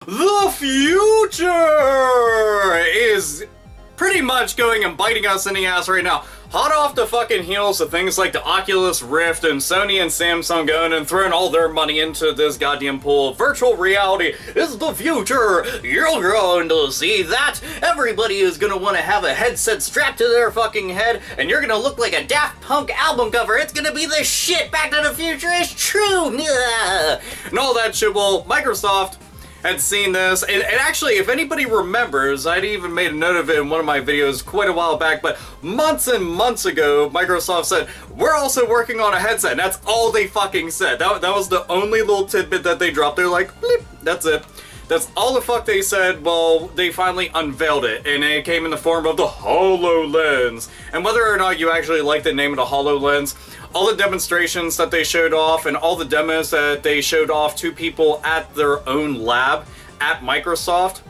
The future is pretty much going and biting us in the ass right now. Hot off the fucking heels of things like the Oculus Rift and Sony and Samsung going and throwing all their money into this goddamn pool. Virtual reality is the future. You're going to see that. Everybody is going to want to have a headset strapped to their fucking head, and you're going to look like a Daft Punk album cover. It's going to be the shit. Back to the Future is true. And all that shit. Well, Microsoft had seen this, and actually, if anybody remembers, I'd even made a note of it in one of my videos quite a while back, but months and months ago, Microsoft said, we're also working on a headset, and that's all they fucking said. That was the only little tidbit that they dropped. They're like, bleep, that's it. That's all the fuck they said. Well, they finally unveiled it, and it came in the form of the Hololens. And whether or not you actually like the name of the Hololens, all the demonstrations that they showed off and all the demos that they showed off to people at their own lab at Microsoft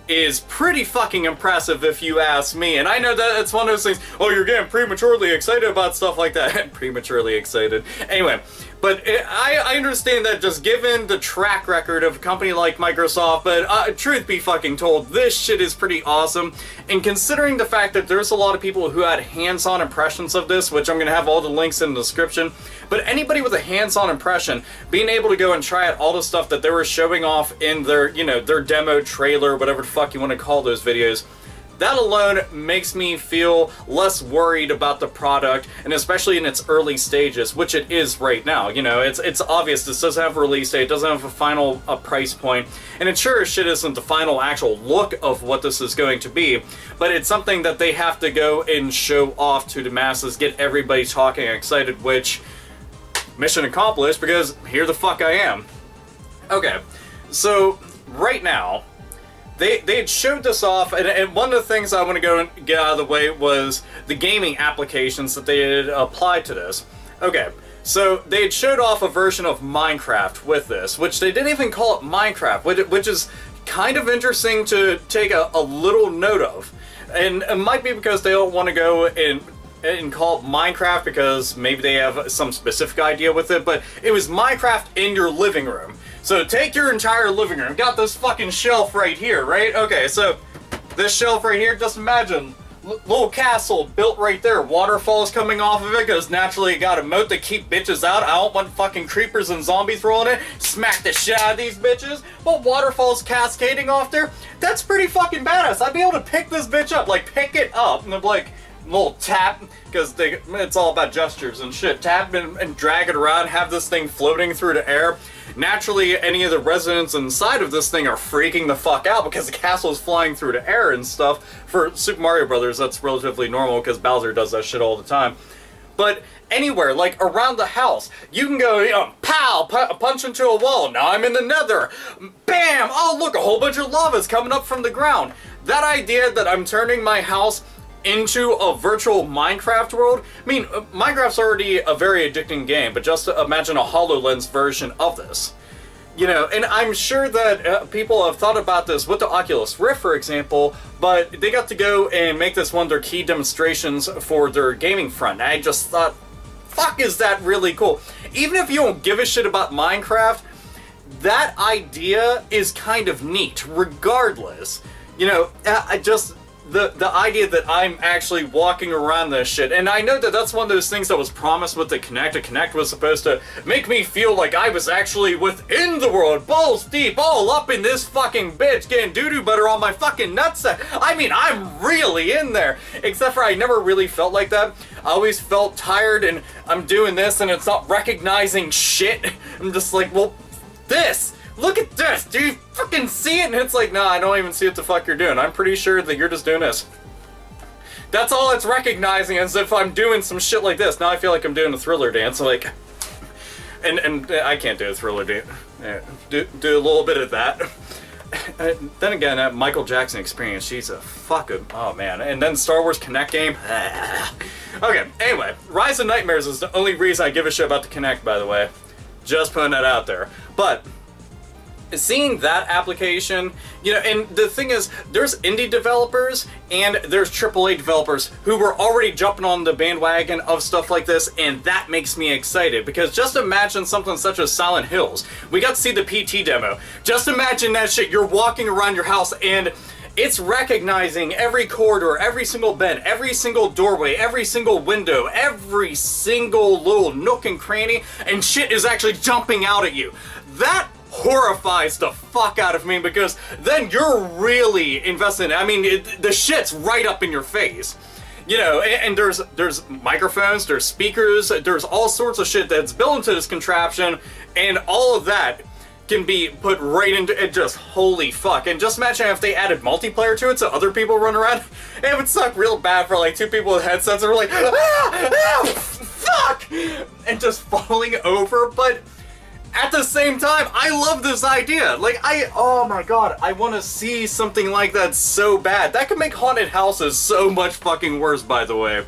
is pretty fucking impressive if you ask me. And I know that it's one of those things, oh, you're getting prematurely excited about stuff like that. Prematurely excited. Anyway, but I understand that just given the track record of a company like Microsoft, but truth be fucking told, this shit is pretty awesome. And considering the fact that there's a lot of people who had hands-on impressions of this, which I'm going to have all the links in the description, but anybody with a hands-on impression, being able to go and try out all the stuff that they were showing off in their, you know, their demo trailer, whatever the fuck you want to call those videos, that alone makes me feel less worried about the product, and especially in its early stages, which it is right now. You know, it's obvious this doesn't have a release date, it doesn't have a final price point, and it sure as shit isn't the final actual look of what this is going to be, but it's something that they have to go and show off to the masses, get everybody talking and excited, which, mission accomplished, because here the fuck I am. Okay, so right now, They had showed this off, and one of the things I want to go and get out of the way was the gaming applications that they had applied to this. Okay, so they had showed off a version of Minecraft with this, which they didn't even call it Minecraft, which is kind of interesting to take a little note of. And it might be because they don't want to go and call it Minecraft because maybe they have some specific idea with it, but it was Minecraft in your living room. So take your entire living room. Got this fucking shelf right here, right? Okay, so this shelf right here, just imagine, little castle built right there. Waterfalls coming off of it, because naturally you got a moat to keep bitches out. I don't want fucking creepers and zombies rolling in. Smack the shit out of these bitches. But waterfalls cascading off there, that's pretty fucking badass. I'd be able to pick this bitch up, like pick it up, and like, little tap, because it's all about gestures and shit. Tap and drag it around, have this thing floating through the air. Naturally, any of the residents inside of this thing are freaking the fuck out because the castle is flying through the air and stuff. For Super Mario Brothers, that's relatively normal because Bowser does that shit all the time. But anywhere, like around the house, you can go, you know, pow, punch into a wall. Now I'm in the nether. Bam! Oh, look, a whole bunch of lava's coming up from the ground. That idea that I'm turning my house into a virtual Minecraft world. I mean, Minecraft's already a very addicting game, but just imagine a HoloLens version of this. You know, and I'm sure that people have thought about this with the Oculus Rift, for example, but they got to go and make this one of their key demonstrations for their gaming front. I just thought, fuck, is that really cool? Even if you don't give a shit about Minecraft, that idea is kind of neat, regardless. You know, the idea that I'm actually walking around this shit, and I know that that's one of those things that was promised with the Kinect. The Kinect was supposed to make me feel like I was actually within the world, balls deep, all up in this fucking bitch, getting doo-doo butter on my fucking nutsack. I mean, I'm really in there, except for I never really felt like that. I always felt tired, and I'm doing this, and it's not recognizing shit. I'm just like, well, this! Look at this! Do you fucking see it? And it's like, nah, I don't even see what the fuck you're doing. I'm pretty sure that you're just doing this. That's all it's recognizing, as if I'm doing some shit like this. Now I feel like I'm doing a Thriller dance, like... And I can't do a Thriller dance. Yeah, do a little bit of that. Then again, that Michael Jackson experience, she's a fucking... Oh, man. And then Star Wars Kinect game. Okay, anyway. Rise of Nightmares is the only reason I give a shit about the Kinect, by the way. Just putting that out there. But... seeing that application, and the thing is, there's indie developers and there's AAA developers who were already jumping on the bandwagon of stuff like this, and that makes me excited, because just imagine something such as Silent Hills. We got to see the PT demo. Just imagine that shit, you're walking around your house and it's recognizing every corridor, every single bed, every single doorway, every single window, every single little nook and cranny, and shit is actually jumping out at you. That horrifies the fuck out of me, because then you're really invested in it. I mean, the shit's right up in your face. And there's microphones, there's speakers, there's all sorts of shit that's built into this contraption, and all of that can be put right into it. Just holy fuck. And just imagine if they added multiplayer to it so other people run around. It would suck real bad for like two people with headsets that are like, fuck, and just falling over. But at the same time, I love this idea. Like, oh my god, I want to see something like that so bad. That could make haunted houses so much fucking worse, by the way.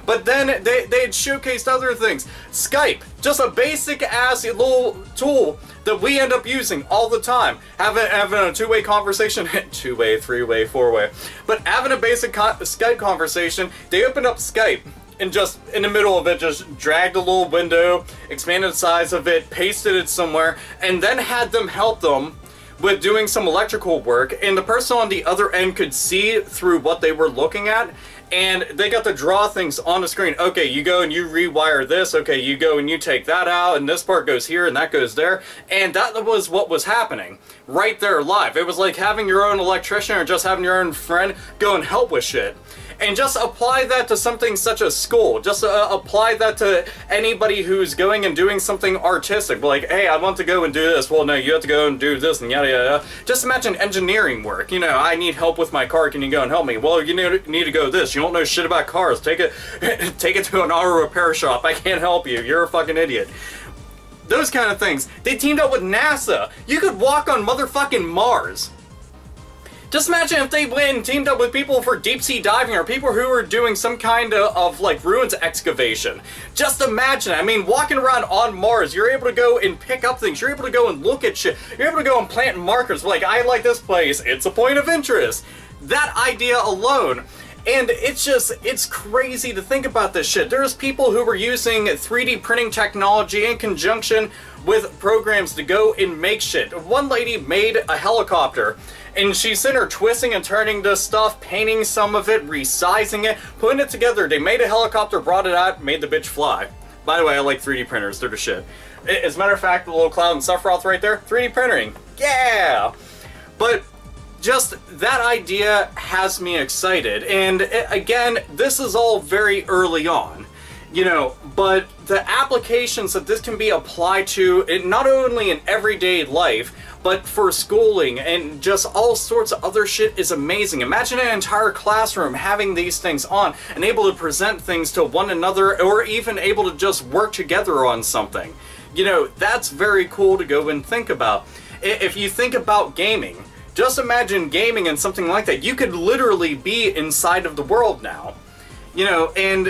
But then they had showcased other things. Skype, just a basic ass little tool that we end up using all the time. Having a two-way conversation, two-way, three-way, four-way. But having a basic Skype conversation, they opened up Skype and just in the middle of it, just dragged a little window, expanded the size of it, pasted it somewhere, and then had them help them with doing some electrical work, and the person on the other end could see through what they were looking at, and they got to draw things on the screen. Okay, you go and you rewire this, okay, you go and you take that out, and this part goes here and that goes there, and that was what was happening right there live. It was like having your own electrician or just having your own friend go and help with shit. And just apply that to something such as school. Just apply that to anybody who's going and doing something artistic. Like, hey, I want to go and do this. Well, no, you have to go and do this and yada yada. Just imagine engineering work. I need help with my car. Can you go and help me? Well, you need to go this. You don't know shit about cars. Take it to an auto repair shop. I can't help you. You're a fucking idiot. Those kind of things. They teamed up with NASA. You could walk on motherfucking Mars. Just imagine if they went and teamed up with people for deep sea diving, or people who are doing some kind of like ruins excavation. Just imagine, I mean, walking around on Mars, you're able to go and pick up things, you're able to go and look at shit, you're able to go and plant markers, like, I like this place, it's a point of interest. That idea alone. And it's crazy to think about this shit. There's people who were using 3D printing technology in conjunction with programs to go and make shit. One lady made a helicopter, and she's in her twisting and turning this stuff, painting some of it, resizing it, putting it together. They made a helicopter, brought it out, made the bitch fly. By the way, I like 3D printers, they're the shit. As a matter of fact, the little cloud and Sephiroth right there, 3D printing, yeah! But just that idea has me excited, and again, this is all very early on, but the applications that this can be applied to, not only in everyday life, but for schooling and just all sorts of other shit is amazing. Imagine an entire classroom having these things on and able to present things to one another, or even able to just work together on something. That's very cool to go and think about. If you think about gaming, just imagine gaming and something like that. You could literally be inside of the world now. And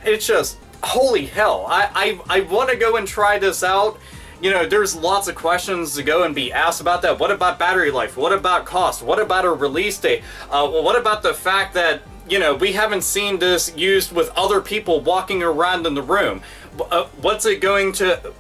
it's just, holy hell. I want to go and try this out. There's lots of questions to go and be asked about that. What about battery life? What about cost? What about a release date? What about the fact that, we haven't seen this used with other people walking around in the room? What's it going to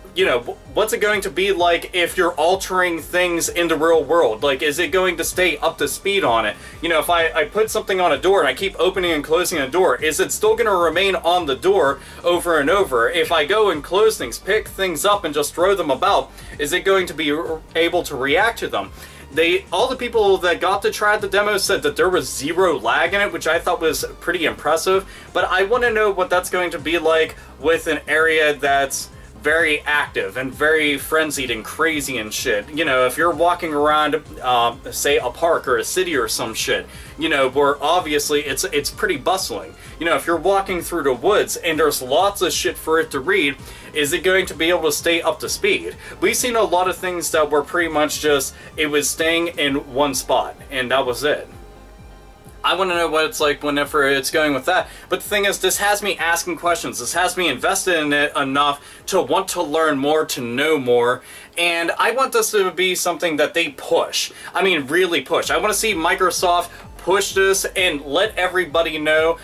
be like if you're altering things in the real world? Like, is it going to stay up to speed on it? If I put something on a door and I keep opening and closing a door, is it still going to remain on the door over and over? If I go and close things, pick things up and just throw them about, is it going to be able to react to them? All the people that got to try the demo said that there was zero lag in it, which I thought was pretty impressive. But I want to know what that's going to be like with an area that's very active and very frenzied and crazy and shit. If you're walking around, say, a park or a city or some shit, where obviously it's pretty bustling. If you're walking through the woods and there's lots of shit for it to read, is it going to be able to stay up to speed? We've seen a lot of things that were pretty much just, it was staying in one spot, and that was it. I want to know what it's like whenever it's going with that. But the thing is, this has me asking questions. This has me invested in it enough to want to learn more, to know more. And I want this to be something that they push. I mean, really push. I want to see Microsoft push this and let everybody know,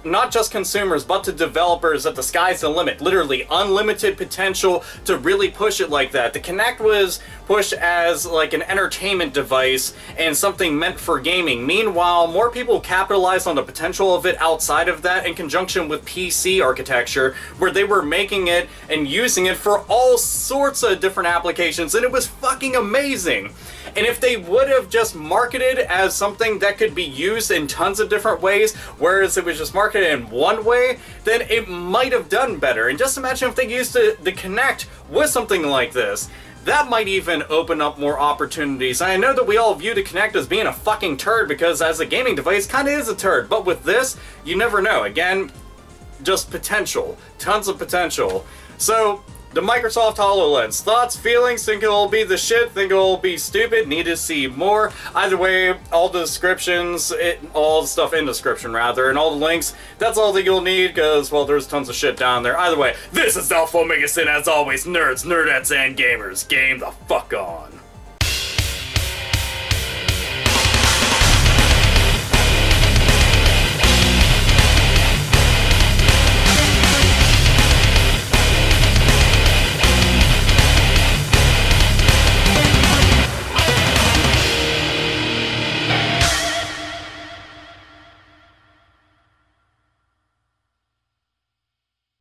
not just consumers, but to developers, that the sky's the limit. Literally, unlimited potential to really push it like that. The Kinect was pushed as like an entertainment device and something meant for gaming. Meanwhile, more people capitalized on the potential of it outside of that in conjunction with PC architecture, where they were making it and using it for all sorts of different applications, and it was fucking amazing. And if they would have just marketed as something that could be used in tons of different ways, whereas it was just marketed in one way, then it might have done better. And just imagine if they used the Kinect with something like this. That might even open up more opportunities. And I know that we all view the Kinect as being a fucking turd, because as a gaming device, kinda is a turd. But with this, you never know. Again, just potential. Tons of potential. So, the Microsoft HoloLens. Thoughts, feelings, think it'll be the shit, think it'll be stupid, need to see more. Either way, all the descriptions, all the stuff in description rather, and all the links, that's all that you'll need, because, well, there's tons of shit down there. Either way, this is Alpha Omega Sin, as always, nerds, nerdettes, and gamers. Game the fuck on.